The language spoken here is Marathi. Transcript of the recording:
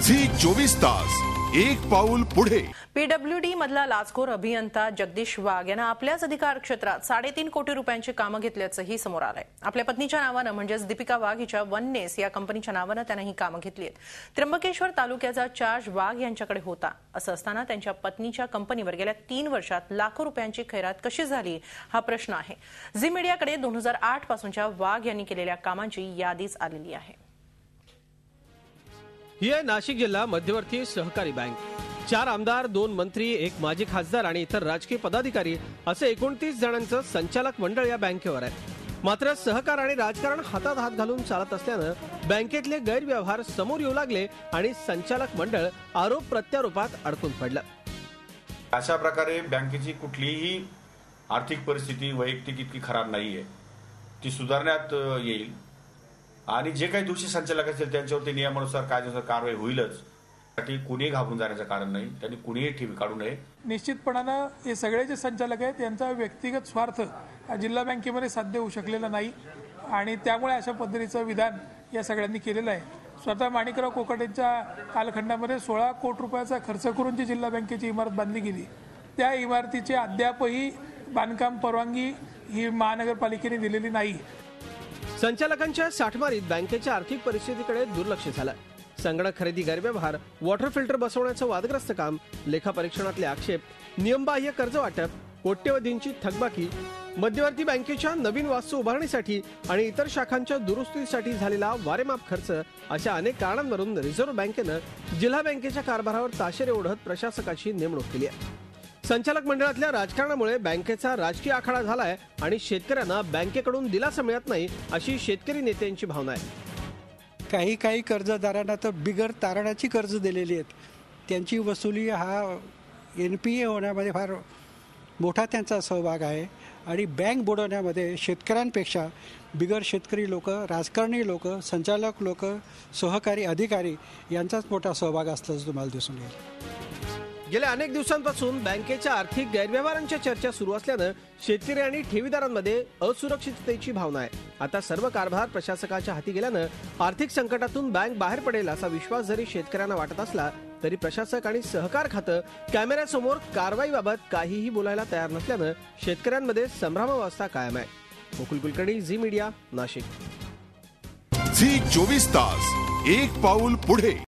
झी 24 तास एक पाऊल पुढे। पीडब्ल्यूडी मधला लाचखोर अभियंता जगदीश वाघ यानं आपल्याच अधिकार क्षेत्रात 3.5 कोटी रुपयांची कामं घेतल्याचंही समोर आलंय। आपल्या पत्नीच्या नावानं म्हणजेच दीपिका वाघ हिच्या वननेस या कंपनीच्या नावानं त्यानं ही कामं घेतली आहेत। त्र्यंबकेश्वर तालुक्याचा चार्ज वाघ यांच्याकडे होता। असं असताना त्यांच्या पत्नीच्या कंपनीवर गेल्या 3 वर्षात लाखो रुपयांची खैरात कशी झाली हा प्रश्न आहे। झी मीडियाकडे 2008 पासूनच्या वाघ यांनी केलेल्या कामांची यादीच आलेली आहे। ही आहे नाशिक जिल्हा मध्यवर्ती सहकारी बँक। 4 आमदार, 2 मंत्री, 1 माजी खासदार आणि इतर राजकीय पदाधिकारी असे 29 जणांचं संचालक मंडळ या बँकेवर आहे। मात्र सहकार आणि राजकारण हातात हात घालून चालत असल्यानं बँकेतले गैरव्यवहार समोर येऊ लागले आणि संचालक मंडळ आरोप प्रत्यारोपात अडकून पडलं। अशा प्रकारे बँकेची कुठलीही आर्थिक परिस्थिती वैयक्तिक इतकी खराब नाहीये, ती सुधारण्यात येईल आणि जे काही दोषी संचालक असतील त्यांच्यावरती नियमानुसार कायद्यानुसार कारवाई होईलच। साठी कुणीही घाबरून जाण्याचं कारण नाही, त्यांनी कुणीही ठेवी काढू नये। निश्चितपणानं हे सगळे जे संचालक आहेत त्यांचा व्यक्तिगत स्वार्थ जिल्हा बँकेमध्ये साध्य होऊ शकलेला नाही आणि त्यामुळे अशा पद्धतीचं विधान या सगळ्यांनी केलेलं आहे। स्वतः माणिकराव कोकाटेंच्या कालखंडामध्ये 16 कोटी रुपयाचा खर्च करून जी जिल्हा बँकेची इमारत बांधली गेली, त्या इमारतीची अद्यापही बांधकाम परवानगी ही महानगरपालिकेने दिलेली नाही। संचालकांच्या साठमारीत बँकेच्या आर्थिक परिस्थितीकडे दुर्लक्ष झालं। संगणक खरेदी गैरव्यवहार, वॉटर फिल्टर बसवण्याचं वादग्रस्त काम, लेखापरीक्षणातले आक्षेप, नियमबाह्य कर्ज वाटप, कोट्यवधींची थकबाकी, मध्यवर्ती बँकेच्या नवीन वास्तू उभारणीसाठी आणि इतर शाखांच्या दुरुस्तीसाठी झालेला वारेमाप खर्च अशा अनेक कारणांवरून रिझर्व्ह बँकेनं जिल्हा बँकेच्या कारभारावर ताशेरे ओढत प्रशासकाची नेमणूक केली आहे। संचालक मंडळातल्या राजकारणामुळे बँकेचा राजकीय आखाडा झालाय आणि शेतकऱ्यांना बँकेकडून दिलासा मिळत नाही अशी शेतकरी नेत्यांची भावना आहे। काही कर्जदारांना तर बिगर तारणाची कर्ज दिलेली आहेत, त्यांची वसुली हा NPA होण्यामध्ये फार मोठा त्यांचा सहभाग आहे आणि बँक बुडवण्यामध्ये शेतकऱ्यांपेक्षा बिगर शेतकरी लोक, राजकारणी लोक, संचालक लोक, सहकारी अधिकारी यांचाच मोठा सहभाग असल्याचं तुम्हाला दिसून येईल। गेल्या अनेक दिवसांपासून बँकेच्या आर्थिक गैरव्यवहारांच्या चर्चा सुरू असल्यानं शेतकरी आणि ठेवीदारांमध्ये असुरक्षिततेची भावना आहे। आता सर्व कारभार प्रशासकाच्या हाती गेल्यानं आर्थिक संकटातून बँक बाहेर पडेल असा विश्वास जरी शेतकऱ्यांना वाटत असला तरी प्रशासक आणि सहकार खातं कॅमेऱ्यासमोर कारवाईबाबत काहीही बोलायला तयार नसल्यानं शेतकऱ्यांमध्ये संभ्रमावस्था कायम आहे। मुकुल कुलकर्णी, झी मीडिया, नाशिक। झी 24 तास एक पाऊल पुढे।